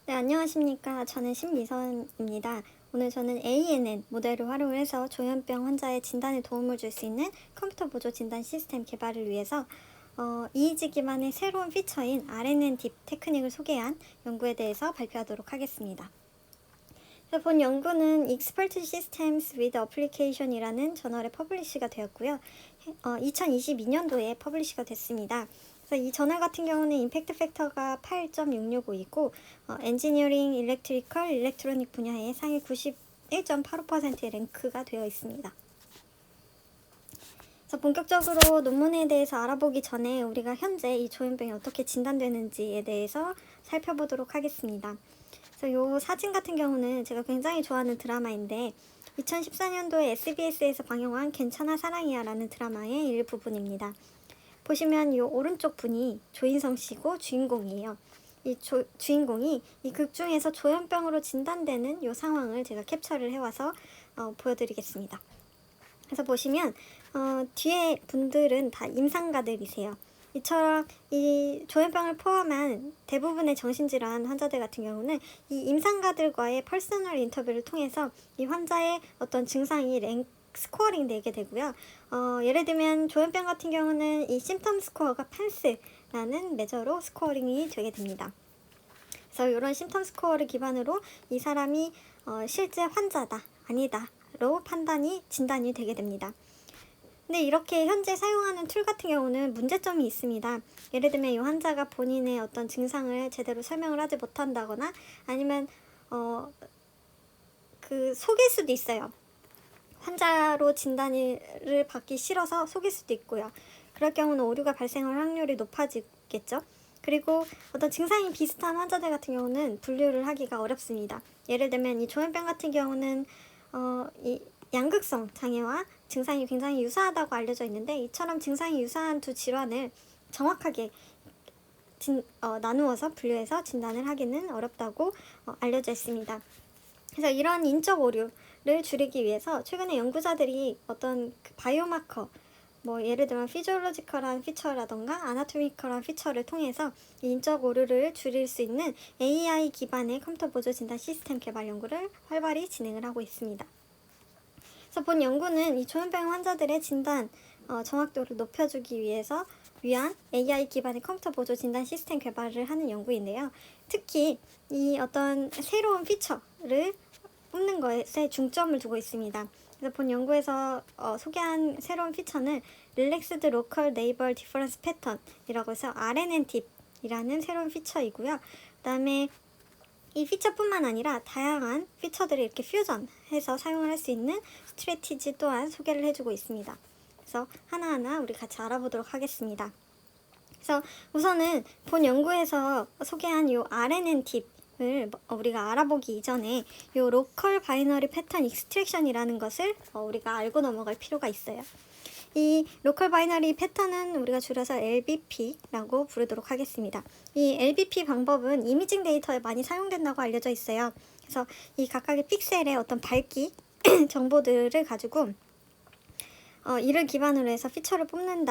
네, 안녕하십니까. 저는 신미선입니다. 오늘 저는 ANN 모델을 활용을 해서 조현병 환자의 진단에 도움을 줄 수 있는 컴퓨터 보조 진단 시스템 개발을 위해서 EEG 기반의 새로운 피처인 RNN 딥 테크닉을 소개한 연구에 대해서 발표하도록 하겠습니다. 그래서 본 연구는 Expert Systems with Application이라는 저널에 퍼블리시가 되었고요. 2022년도에 퍼블리시가 됐습니다. 그래서 이 저널 같은 경우는 임팩트 팩터가 8.665이고 엔지니어링, 일렉트리컬, 일렉트로닉 분야의 상위 91.85%의 랭크가 되어 있습니다. 그래서 본격적으로 논문에 대해서 알아보기 전에 우리가 현재 이 조현병이 어떻게 진단되는지에 대해서 살펴보도록 하겠습니다. 그래서 요 사진 같은 경우는 제가 굉장히 좋아하는 드라마인데 2014년도에 SBS에서 방영한 괜찮아 사랑이야 라는 드라마의 일부분입니다. 보시면 요 오른쪽 분이 조인성 씨고 주인공이에요. 이 주인공이 이 극 중에서 조현병으로 진단되는 요 상황을 제가 캡처를 해와서 보여드리겠습니다. 그래서 보시면 뒤에 분들은 다 임상가들이세요. 이처럼 이 조현병을 포함한 대부분의 정신질환 환자들 같은 경우는 이 임상가들과의 퍼스널 인터뷰를 통해서 이 환자의 어떤 증상이 스코어링 되게 되고요. 예를 들면 조현병 같은 경우는 이 심텀 스코어가 판스라는 메저로 스코어링이 되게 됩니다. 그래서 이런 심텀 스코어를 기반으로 이 사람이 실제 환자다, 아니다로 진단이 되게 됩니다. 근데 이렇게 현재 사용하는 툴 같은 경우는 문제점이 있습니다. 예를 들면 이 환자가 본인의 어떤 증상을 제대로 설명을 하지 못한다거나 아니면 속일 수도 있어요. 환자로 진단을 받기 싫어서 속일 수도 있고요. 그럴 경우는 오류가 발생할 확률이 높아지겠죠. 그리고 어떤 증상이 비슷한 환자들 같은 경우는 분류를 하기가 어렵습니다. 예를 들면 이 조현병 같은 경우는 이 양극성 장애와 증상이 굉장히 유사하다고 알려져 있는데 이처럼 증상이 유사한 두 질환을 정확하게 나누어서 분류해서 진단을 하기는 어렵다고 알려져 있습니다. 그래서 이런 인적 오류를 줄이기 위해서 최근에 연구자들이 어떤 바이오마커 예를 들면 피지올로지컬한 피처라던가 아나토미컬한 피처를 통해서 인적 오류를 줄일 수 있는 AI 기반의 컴퓨터 보조 진단 시스템 개발 연구를 활발히 진행을 하고 있습니다. 그래서 본 연구는 이 조현병 환자들의 진단 정확도를 높여주기 위한 AI 기반의 컴퓨터 보조 진단 시스템 개발을 하는 연구인데요. 특히 이 어떤 새로운 피처를 뽑는 것에 중점을 두고 있습니다. 그래서 본 연구에서 소개한 새로운 피처는 Relaxed Local Neighbor Difference Pattern이라고 해서 RNN 딥이라는 새로운 피처이고요. 그 다음에 이 피처뿐만 아니라 다양한 피처들을 이렇게 퓨전해서 사용을 할 수 있는 스트래티지 또한 소개를 해주고 있습니다. 그래서 하나하나 우리 같이 알아보도록 하겠습니다. 그래서 우선은 본 연구에서 소개한 이 RNN 팁을 우리가 알아보기 이전에 이 로컬 바이너리 패턴 익스트랙션이라는 것을 우리가 알고 넘어갈 필요가 있어요. 이 로컬 바이너리 패턴은 우리가 줄여서 LBP라고 부르도록 하겠습니다. 이 LBP 방법은 이미징 데이터에 많이 사용된다고 알려져 있어요. 그래서 이 각각의 픽셀의 어떤 밝기 정보들을 가지고 이를 기반으로 해서 피처를 뽑는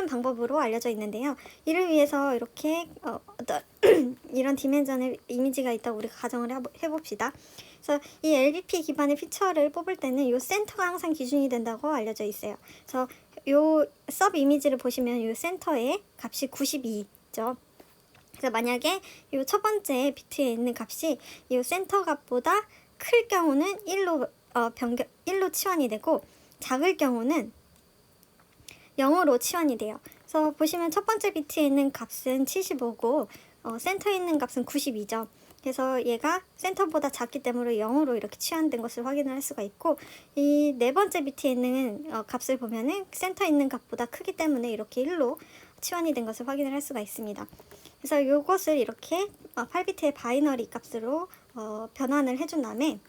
방법으로 알려져 있는데요. 이를 위해서 이렇게 이런 디멘전의 이미지가 있다고 우리가 가정을 해봅시다. 그래서 이 LBP 기반의 피처를 뽑을 때는 이 센터가 항상 기준이 된다고 알려져 있어요. 그래서 이 서브 이미지를 보시면 이 센터의 값이 92죠. 그래서 만약에 이 첫 번째 비트에 있는 값이 이 센터 값보다 클 경우는 1로 치환이 되고 작을 경우는 0으로 치환이 돼요. 그래서 보시면 첫 번째 비트에 있는 값은 75고 센터에 있는 값은 92죠. 그래서 얘가 센터보다 작기 때문에 0으로 이렇게 치환된 것을 확인을 할 수가 있고 이 네 번째 비트에 있는 값을 보면은 센터에 있는 값보다 크기 때문에 이렇게 1로 치환이 된 것을 확인을 할 수가 있습니다. 그래서 이것을 이렇게 8비트의 바이너리 값으로 변환을 해준 다음에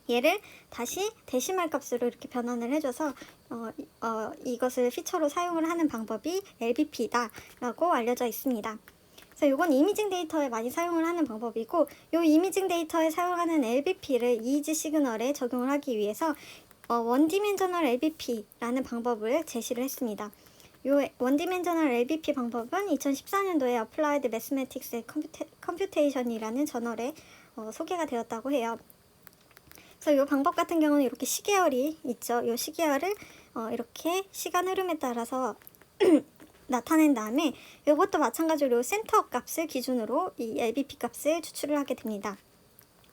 얘를 다시 데시말 값으로 이렇게 변환을 해줘서 이것을 피처로 사용을 하는 방법이 LBP다 라고 알려져 있습니다. 그래서 이건 이미징 데이터에 많이 사용을 하는 방법이고 이 이미징 데이터에 사용하는 LBP를 EEG 시그널에 적용을 하기 위해서 원디멘셔널 LBP라는 방법을 제시를 했습니다. 요 원디멘저널 LBP 방법은 2014년도에 Applied Mathematics and Computation이라는 저널에 소개가 되었다고 해요. 그래서 이 방법 같은 경우는 이렇게 시계열이 있죠. 이 시계열을 이렇게 시간 흐름에 따라서 나타낸 다음에 이것도 마찬가지로 센터 값을 기준으로 이 LBP 값을 추출을 하게 됩니다.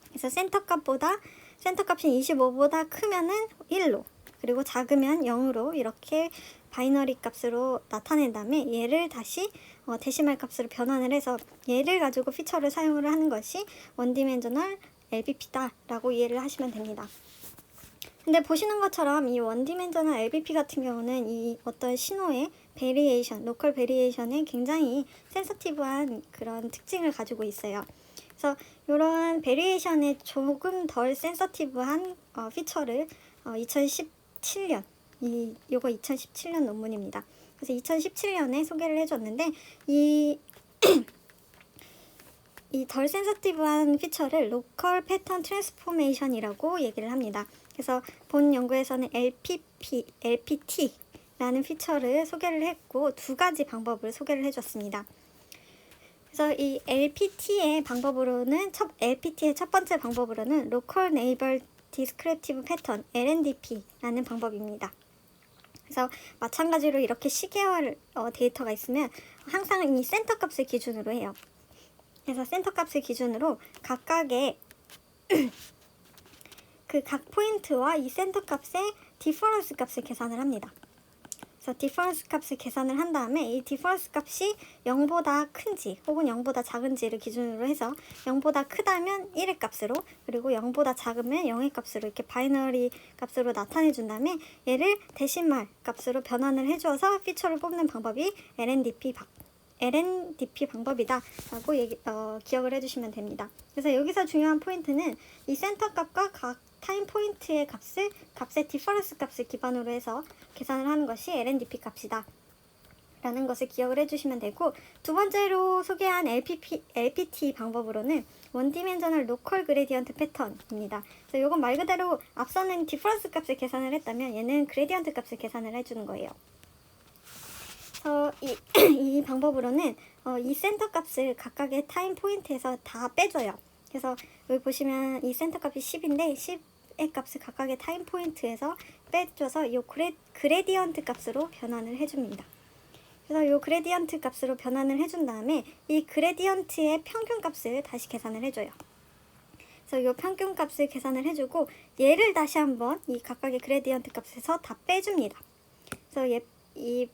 그래서 센터 값이 25보다 크면은 1로, 그리고 작으면 0으로 이렇게 바이너리 값으로 나타낸 다음에 얘를 다시 데시말 값으로 변환을 해서 얘를 가지고 피처를 사용을 하는 것이 원디멘저널 LBP다 라고 이해를 하시면 됩니다. 근데 보시는 것처럼 이 원디멘저널 LBP 같은 경우는 이 어떤 신호의 베리에이션, 로컬 베리에이션에 굉장히 센서티브한 그런 특징을 가지고 있어요. 그래서 이런 베리에이션에 조금 덜 센서티브한 피처를 2017년, 요거 2017년 논문입니다. 그래서 2017년에 소개를 해줬는데 이 덜 센서티브한 피처를 로컬 패턴 트랜스포메이션이라고 얘기를 합니다. 그래서 본 연구에서는 LPT라는 피처를 소개를 했고 두 가지 방법을 소개를 해줬습니다. 그래서 이 LPT의 첫 번째 방법으로는 Local Neighbor Descriptive Pattern (LNDP라는 방법입니다. 그래서 마찬가지로 이렇게 시계열 데이터가 있으면 항상 이 센터 값을 기준으로 해요. 그래서 센터 값을 기준으로 각각의 그 각 포인트와 이 센터 값의 디퍼런스 값을 계산을 합니다. 그래서 디퍼런스 값을 계산을 한 다음에 이 디퍼런스 값이 0보다 큰지 혹은 0보다 작은지를 기준으로 해서 0보다 크다면 1의 값으로, 그리고 0보다 작으면 0의 값으로 이렇게 바이너리 값으로 나타내 준 다음에 얘를 데시말 값으로 변환을 해줘서 피처를 뽑는 방법이 LNDP 방법이다 라고 기억을 해주시면 됩니다. 그래서 여기서 중요한 포인트는 이 센터 값과 각 타임 포인트의 값의 디퍼런스 값을 기반으로 해서 계산을 하는 것이 LNDP 값이다 라는 것을 기억을 해주시면 되고, 두 번째로 소개한 LPT 방법으로는 원디멘저널 로컬 그레디언트 패턴입니다. 그래서 이건 말 그대로 앞서는 디퍼런스 값을 계산을 했다면 얘는 그레디언트 값을 계산을 해주는 거예요. 그래서 이 방법으로는 이 센터 값을 각각의 타임 포인트에서 다 빼줘요. 그래서 여기 보시면 이 센터 값이 10인데 10의 값을 각각의 타임 포인트에서 빼줘서 이 그레디언트 값으로 변환을 해줍니다. 그래서 이 그레디언트 값으로 변환을 해준 다음에 이 그레디언트의 평균 값을 다시 계산을 해줘요. 그래서 이 평균 값을 계산을 해주고 얘를 다시 한번 이 각각의 그레디언트 값에서 다 빼줍니다. 그래서 이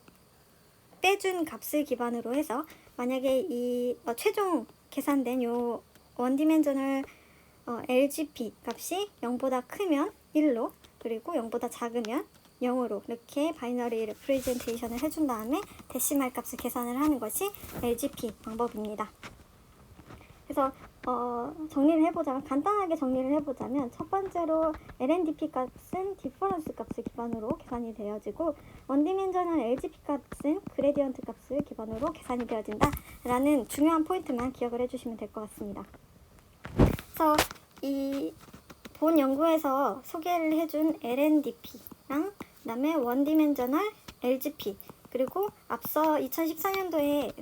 빼준 값을 기반으로 해서 만약에 이 최종 계산된 요 원디멘저널 LGP 값이 0보다 크면 1로, 그리고 0보다 작으면 0으로 이렇게 바이너리 레프레젠테이션을 해준 다음에 데시말 값을 계산을 하는 것이 LGP 방법입니다. 그래서 간단하게 정리를 해보자면 첫 번째로 LNDP 값은 디퍼런스 값을 기반으로 계산이 되어지고 원디멘저널 LGP 값은 그레디언트 값을 기반으로 계산이 되어진다 라는 중요한 포인트만 기억을 해주시면 될 것 같습니다. 그래서 이 본 연구에서 소개를 해준 LNDP랑 그 다음에 원디멘저널 LGP, 그리고 앞서 2014년도에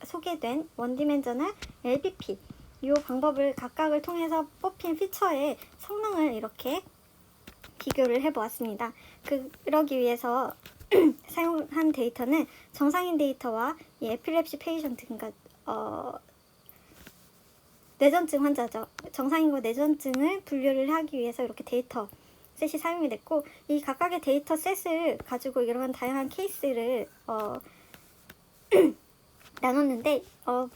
소개된 원디멘저널 LBP 이 방법을 각각을 통해서 뽑힌 피처의 성능을 이렇게 비교를 해보았습니다. 그러기 위해서 사용한 데이터는 정상인 데이터와 이 에필랩시 페이션트, 그러니까 뇌전증 환자죠. 정상인과 뇌전증을 분류를 하기 위해서 이렇게 데이터 셋이 사용이 됐고, 이 각각의 데이터 셋을 가지고 이런 다양한 케이스를 나눴는데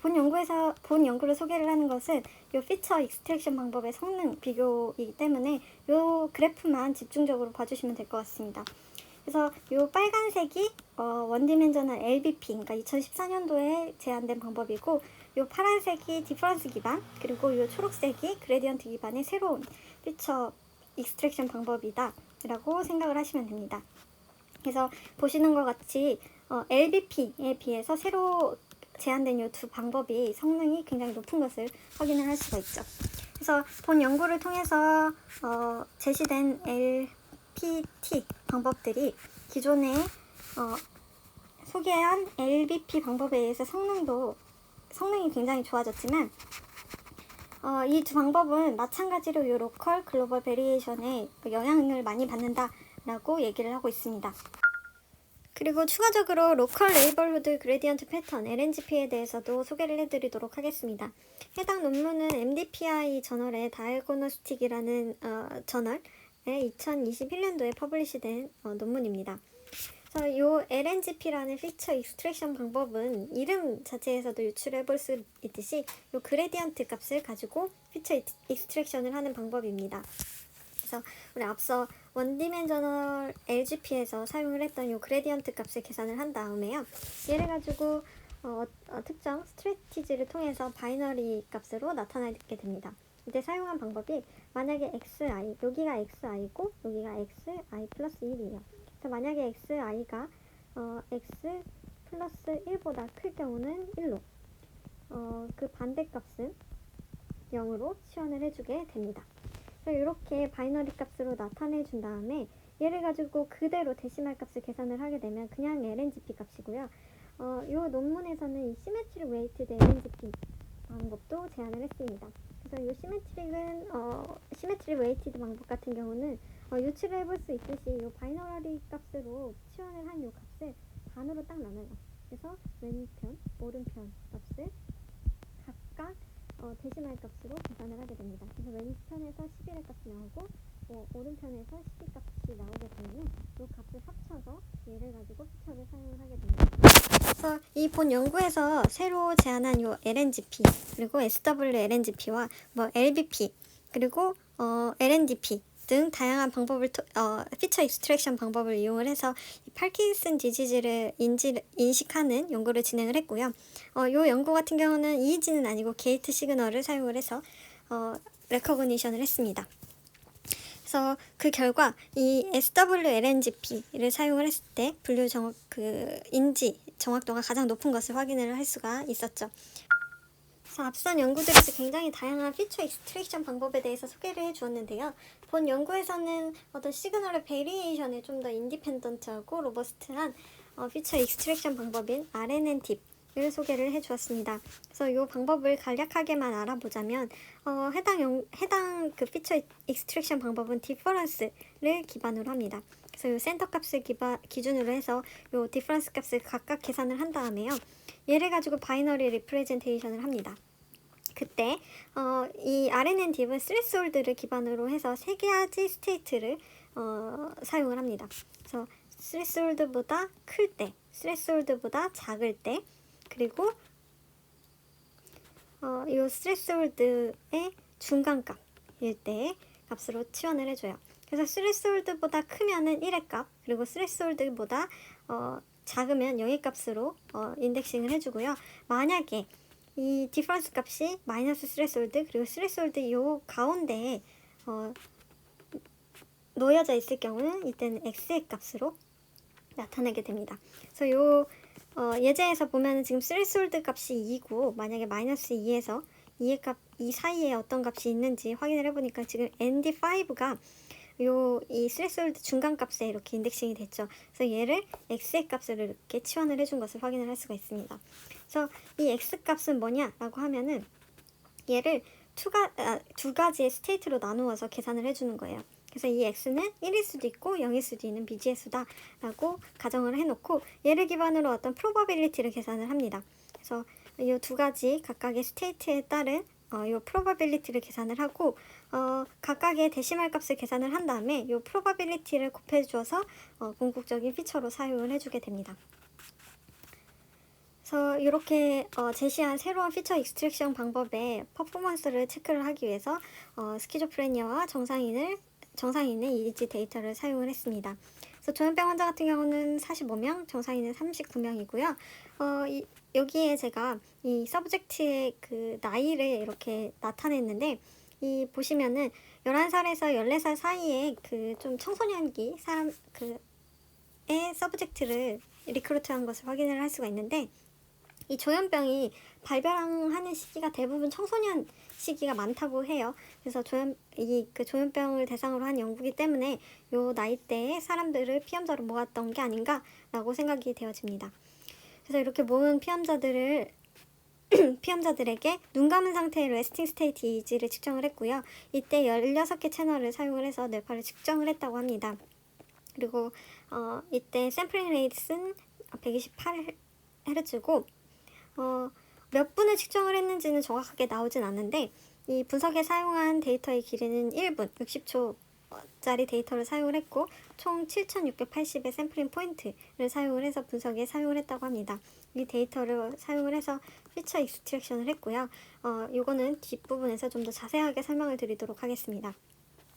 본 연구를 소개를 하는 것은 이 피처 익스트랙션 방법의 성능 비교이기 때문에 이 그래프만 집중적으로 봐주시면 될 것 같습니다. 그래서 이 빨간색이 원디멘저널 LBP, 그러니까 2014년도에 제안된 방법이고, 이 파란색이 디퍼런스 기반, 그리고 이 초록색이 그레디언트 기반의 새로운 피처 익스트랙션 방법이다 라고 생각을 하시면 됩니다. 그래서 보시는 것 같이 LBP에 비해서 새로 제안된 이 두 방법이 성능이 굉장히 높은 것을 확인을 할 수가 있죠. 그래서 본 연구를 통해서 제시된 LPT 방법들이 기존의 소개한 LBP 방법에 의해서 성능이 굉장히 좋아졌지만 이 두 방법은 마찬가지로 이 로컬 글로벌 베리에이션에 영향을 많이 받는다라고 얘기를 하고 있습니다. 그리고 추가적으로 로컬 네이버후드 그레디언트 패턴 LNGP에 대해서도 소개를 해드리도록 하겠습니다. 해당 논문은 MDPI 저널의 다이아고노스틱이라는 저널에 2021년도에 퍼블리시된 논문입니다. 그래서 이 LNGP라는 피처 익스트랙션 방법은 이름 자체에서도 유출해 볼 수 있듯이 이 그레디언트 값을 가지고 피처 익스트랙션을 하는 방법입니다. 그래서 우리 앞서 원디멘저널 LGP에서 사용을 했던 이 그레디언트 값을 계산을 한 다음에요. 얘를 가지고 특정 스트래티지를 통해서 바이너리 값으로 나타내게 됩니다. 이때 사용한 방법이 만약에 xi, 여기가 xi고 여기가 xi 플러스 1이에요. 그래서 만약에 xi가 x 플러스 1보다 클 경우는 1로 그 반대값은 0으로 치환을 해주게 됩니다. 이렇게 바이너리 값으로 나타내 준 다음에 얘를 가지고 그대로 데시말 값을 계산을 하게 되면 그냥 LNGP 값이고요. 이 논문에서는 이 시메트릭 웨이티드 LNGP 방법도 제안을 했습니다. 그래서 이 시메트릭 웨이티드 방법 같은 경우는 유출을 해볼 수 있듯이 이 바이너리 값으로 치환을 한 이 값을 반으로 딱 나눠요. 그래서 왼편, 오른편 값을 각각 데시말 값으로 계산을 하게 됩니다. 그래서 왼편에서 11의 값이 나오고 오른편에서 12 값이 나오게 되면 이 값을 합쳐서 얘를 가지고 피처를 사용을 하게 됩니다. 그래서 이 본 연구에서 새로 제안한 이 LNGP 그리고 SW LNGP와 LBP 그리고 LNDP 등 다양한 방법을 피처 익스트랙션 방법을 이용을 해서 파킨슨 디지즈를 인식하는 연구를 진행을 했고요. 이 연구 같은 경우는 EEG는 아니고 게이트 시그널을 사용을 해서 레커그니션을 했습니다. 그래서 그 결과 이 SWLNGP를 사용을 했을 때 분류 인지 정확도가 가장 높은 것을 확인을 할 수가 있었죠. 그래서 앞선 연구들에서 굉장히 다양한 피처 익스트랙션 방법에 대해서 소개를 해주었는데요. 본 연구에서는 어떤 시그널의 베리에이션에 좀 더 인디펜던트하고 로버스트한 피처 익스트랙션 방법인 RNN-팁을 소개를 해주었습니다. 그래서 이 방법을 간략하게만 알아보자면 해당 그 피처 익스트랙션 방법은 디퍼런스를 기반으로 합니다. 그래서 이 센터 값을 기준으로 해서 이 디퍼런스 값을 각각 계산을 한 다음에요. 얘를 가지고 바이너리 리프레젠테이션을 합니다. 그때 이 RNN-딥은 스레스홀드를 기반으로 해서 세 가지 스테이트를 사용을 합니다. 그래서 스레스홀드보다 클 때, 스레스홀드보다 작을 때, 그리고 이 스레스홀드의 중간값일 때 값으로 치환을 해줘요. 그래서 스레스홀드보다 크면은 1의 값, 그리고 스레스홀드보다 작으면 0의 값으로 인덱싱을 해주고요. 만약에 이 디퍼런스 값이 마이너스 스레스홀드 그리고 스레스홀드 요 가운데에 놓여져 있을 경우는 이때는 x의 값으로 나타나게 됩니다. 그래서 요 예제에서 보면 지금 스레스홀드 값이 2고 만약에 마이너스 2에서 2 사이에 어떤 값이 있는지 확인을 해보니까 지금 ND5가 이 스레스홀드 중간값에 이렇게 인덱싱이 됐죠. 그래서 얘를 x의 값을 이렇게 치환을 해준 것을 확인을 할 수가 있습니다. 그래서 이 x값은 뭐냐라고 하면은 얘를 두 가지의 스테이트로 나누어서 계산을 해주는 거예요. 그래서 이 x는 1일 수도 있고 0일 수도 있는 미지의 수다라고 가정을 해놓고 얘를 기반으로 어떤 프로바빌리티를 계산을 합니다. 그래서 이 두 가지 각각의 스테이트에 따른 이 프로바빌리티를 계산을 하고 각각의 데시말 값을 계산을 한 다음에 이 프로바빌리티를 곱해주어서 궁극적인 피처로 사용을 해주게 됩니다. 그래서 이렇게 제시한 새로운 피처 익스트랙션 방법의 퍼포먼스를 체크를 하기 위해서 스키조프레니아와 정상인의 EEG 데이터를 사용을 했습니다. 그래서 조현병 환자 같은 경우는 45명, 정상인은 39명이고요. 여기에 제가 이 서브젝트의 그 나이를 이렇게 나타냈는데 이 보시면은 11살에서 14살 사이에 그 좀 청소년기 사람 의 서브젝트를 리크루트한 것을 확인을 할 수가 있는데 이 조현병이 발병하는 시기가 대부분 청소년 시기가 많다고 해요. 그래서 조현병을 대상으로 한 연구이기 때문에 요 나이대의 사람들을 피험자로 모았던 게 아닌가라고 생각이 되어집니다. 그래서 이렇게 모은 피험자들에게 눈 감은 상태의 레스팅 스테이트 이지를 측정을 했고요. 이때 16개 채널을 사용을 해서 뇌파를 측정을 했다고 합니다. 그리고 이때 샘플링 레이트는 128Hz고 몇 분을 측정을 했는지는 정확하게 나오진 않는데 이 분석에 사용한 데이터의 길이는 1분 60초짜리 데이터를 사용을 했고 총 7680의 샘플링 포인트를 사용을 해서 분석에 사용을 했다고 합니다. 이 데이터를 사용을 해서 피처 익스트랙션을 했고요. 이거는 뒷부분에서 좀 더 자세하게 설명을 드리도록 하겠습니다.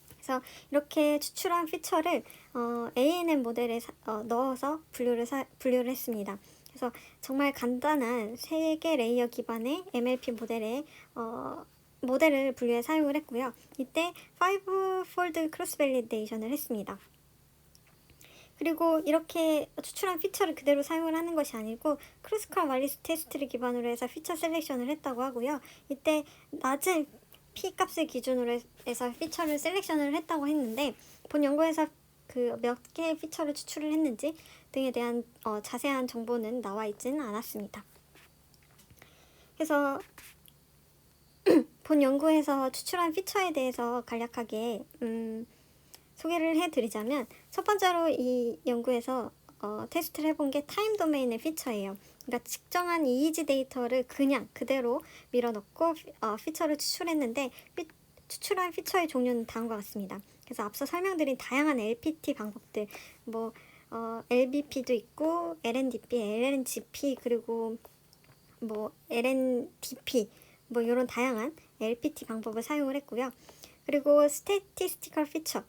그래서 이렇게 추출한 피처를 ANN 모델에 넣어서 분류를 했습니다. 그래서 정말 간단한 3개 레이어 기반의 MLP 모델을 분류해 사용을 했고요. 이때 5fold 크로스 밸리데이션을 했습니다. 그리고 이렇게 추출한 피처를 그대로 사용을 하는 것이 아니고 크루스컬 왈리스 테스트를 기반으로 해서 피처 셀렉션을 했다고 하고요. 이때 낮은 P값을 기준으로 해서 피처를 셀렉션을 했다고 했는데 본 연구에서 그 몇 개의 피처를 추출을 했는지 등에 대한 자세한 정보는 나와 있지는 않았습니다. 그래서 본 연구에서 추출한 피처에 대해서 간략하게 소개를 해드리자면 첫 번째로 이 연구에서 테스트를 해본 게 타임 도메인의 피처예요. 그러니까 측정한 EEG 데이터를 그냥 그대로 밀어넣고 피처를 추출했는데 추출한 피처의 종류는 다음과 같습니다. 그래서 앞서 설명드린 다양한 LPT 방법들 LBP도 있고 LNDP, LNGP 그리고 LNDP 이런 다양한 LPT 방법을 사용을 했고요. 그리고 스태티스티컬 피처,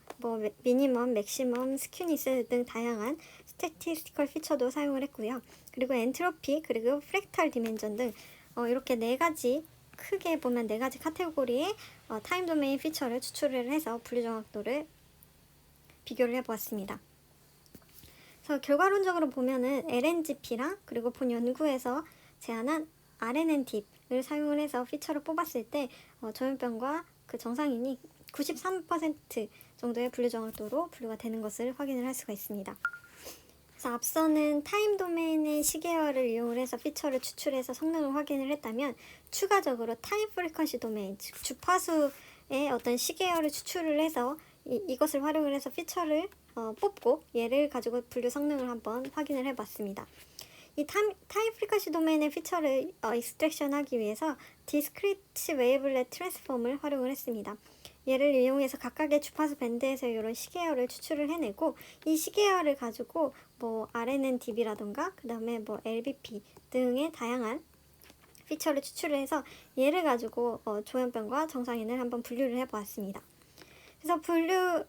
미니멈, 맥시멈, 스큐니스 등 다양한 스태티스티컬 피처도 사용을 했고요. 그리고 엔트로피, 그리고 프랙탈 디멘전 등 이렇게 크게 보면 4가지 카테고리의 타임 도메인 피처를 추출을 해서 분류 정확도를 비교를 해보았습니다. 그래서 결과론적으로 보면은 LNGP랑 그리고 본 연구에서 제안한 RNN-DIP을 사용을 해서 피처를 뽑았을 때 조현병과 그 정상인이 93% 정도의 분류 정확도로 분류가 되는 것을 확인을 할 수가 있습니다. 그래서 앞서는 타임 도메인의 시계열을 이용을 해서 피처를 추출해서 성능을 확인을 했다면 추가적으로 타임 프리퀀시 도메인, 즉 주파수의 어떤 시계열을 추출을 해서 이것을 활용을 해서 피처를 뽑고 얘를 가지고 분류 성능을 한번 확인을 해봤습니다. 이 타임 프리퀀시 도메인의 피처를 익스트랙션 하기 위해서 디스크리트 웨이블렛 트랜스폼을 활용을 했습니다. 얘를 이용해서 각각의 주파수 밴드에서 이런 시계열을 추출을 해내고 이 시계열을 가지고 RNN-DB라던가 그 다음에 LBP 등의 다양한 피처를 추출을 해서 얘를 가지고 조현병과 정상인을 한번 분류를 해보았습니다. 그래서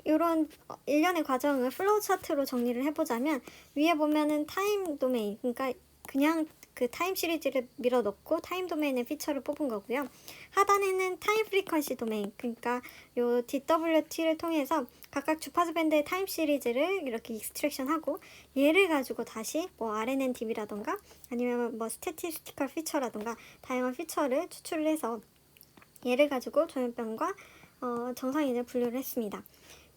이런 일련의 과정을 플로우 차트로 정리를 해보자면 위에 보면은 타임 도메인, 그러니까 그냥 그 타임 시리즈를 밀어넣고 타임 도메인의 피처를 뽑은 거고요. 하단에는 타임 프리퀀시 도메인, 그러니까 요 DWT를 통해서 각각 주파수 밴드의 타임 시리즈를 이렇게 익스트랙션하고 얘를 가지고 다시 RNN-DB라던가 아니면 스태티스티컬 피처라던가 다양한 피처를 추출을 해서 얘를 가지고 조현병과 정상인을 분류를 했습니다.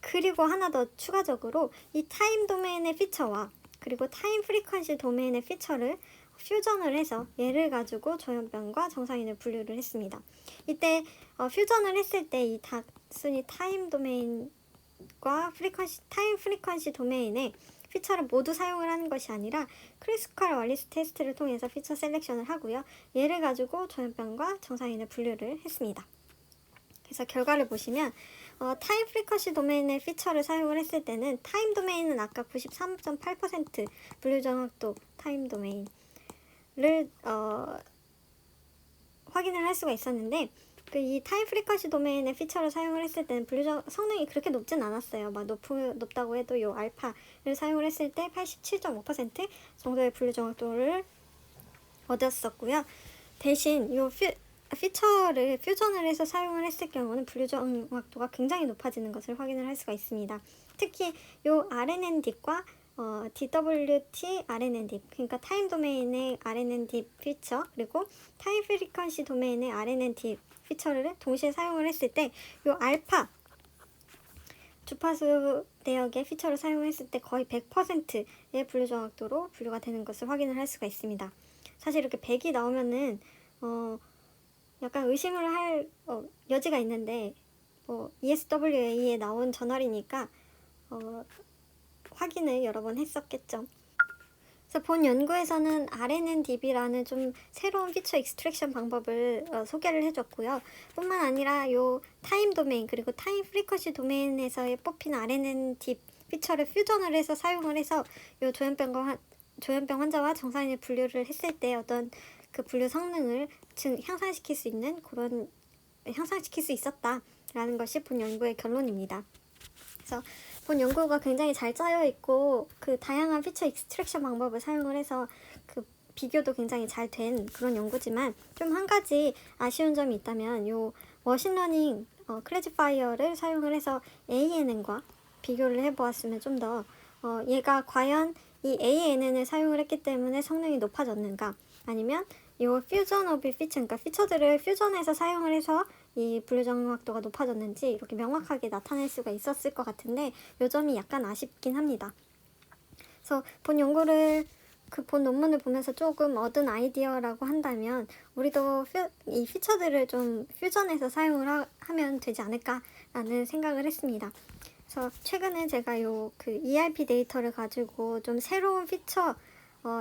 그리고 하나 더 추가적으로 이 타임 도메인의 피처와 그리고 타임 프리퀀시 도메인의 피처를 퓨전을 해서 얘를 가지고 조현병과 정상인을 분류를 했습니다. 이때 퓨전을 했을 때 이 단순히 타임 도메인과 타임 프리퀀시 도메인의 피처를 모두 사용을 하는 것이 아니라 크루스컬 왈리스 테스트를 통해서 피처 셀렉션을 하고요. 얘를 가지고 조현병과 정상인을 분류를 했습니다. 그래서 결과를 보시면 타임 프리퀀시 도메인의 피처를 사용을 했을 때는 타임 도메인은 아까 93.8% 분류 정확도 타임 도메인을 확인을 할 수가 있었는데 이 타임 프리퀀시 도메인의 피처를 사용을 했을 때는 성능이 그렇게 높진 않았어요. 높다고 해도 요 알파를 사용을 했을 때 87.5% 정도의 분류 정확도를 얻었었고요. 대신 요 피처를 퓨전을 해서 사용을 했을 경우는 분류 정확도가 굉장히 높아지는 것을 확인을 할 수가 있습니다. 특히 요 RNN-DIP과 DWT RNN-DIP, 그러니까 타임 도메인의 RNN-DIP 피처 그리고 타임 프리퀀시 도메인의 RNN-DIP 피처를 동시에 사용을 했을 때 요 알파 주파수 대역의 피처를 사용했을 때 거의 100%의 분류 정확도로 분류가 되는 것을 확인을 할 수가 있습니다. 사실 이렇게 100이 나오면은 약간 의심을 할 여지가 있는데 ESWA에 나온 저널이니까 확인을 여러 번 했었겠죠. 그래서 본 연구에서는 RNNDB라는 좀 새로운 피처 익스트랙션 방법을 소개를 해줬고요. 뿐만 아니라 요 타임 도메인 그리고 타임 프리퀀시 도메인에서의 뽑힌 RNNDB 피처를 퓨전을 해서 사용을 해서 요 조현병 환자와 정상인을 분류를 했을 때 어떤 그 분류 성능을 향상시킬 수 있었다라는 것이 본 연구의 결론입니다. 그래서 본 연구가 굉장히 잘 짜여 있고 그 다양한 피처 익스트랙션 방법을 사용을 해서 그 비교도 굉장히 잘 된 그런 연구지만 좀 한 가지 아쉬운 점이 있다면 요 머신러닝 클래시파이어를 사용을 해서 ANN과 비교를 해보았으면 좀 더 얘가 과연 이 ANN을 사용을 했기 때문에 성능이 높아졌는가, 아니면 이 퓨전 오브 피처, 그러니까 피처들을 퓨전해서 사용을 해서 이 분류 정확도가 높아졌는지 이렇게 명확하게 나타낼 수가 있었을 것 같은데 요 점이 약간 아쉽긴 합니다. 그래서 본 연구를 본 논문을 보면서 조금 얻은 아이디어라고 한다면 우리도 이 피처들을 좀 퓨전해서 사용을 하면 되지 않을까라는 생각을 했습니다. 그래서 최근에 제가 그 ERP 데이터를 가지고 좀 새로운 피처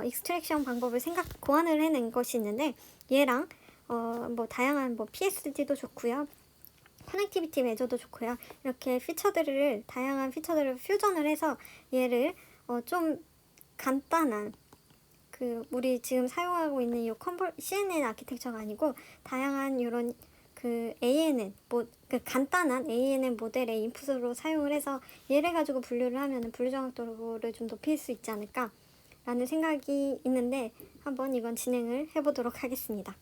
익스트랙션 방법을 고안을 해낸 것이 있는데, 얘랑 뭐 다양한 PSD도 좋고요, 커넥티비티 매저도 좋고요, 이렇게 다양한 피처들을 퓨전을 해서 얘를 좀 간단한 우리 지금 사용하고 있는 이 CNN 아키텍처가 아니고 다양한 이런 ANN 간단한 ANN 모델의 인풋으로 사용을 해서 얘를 가지고 분류를 하면 분류 정확도를 좀 높일 수 있지 않을까 라는 생각이 있는데 한번 이건 진행을 해보도록 하겠습니다.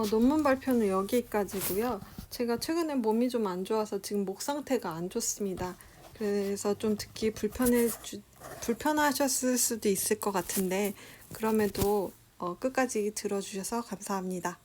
논문 발표는 여기까지고요. 제가 최근에 몸이 좀 안 좋아서 지금 목 상태가 안 좋습니다. 그래서 좀 듣기 불편하셨을 수도 있을 것 같은데 그럼에도 끝까지 들어주셔서 감사합니다.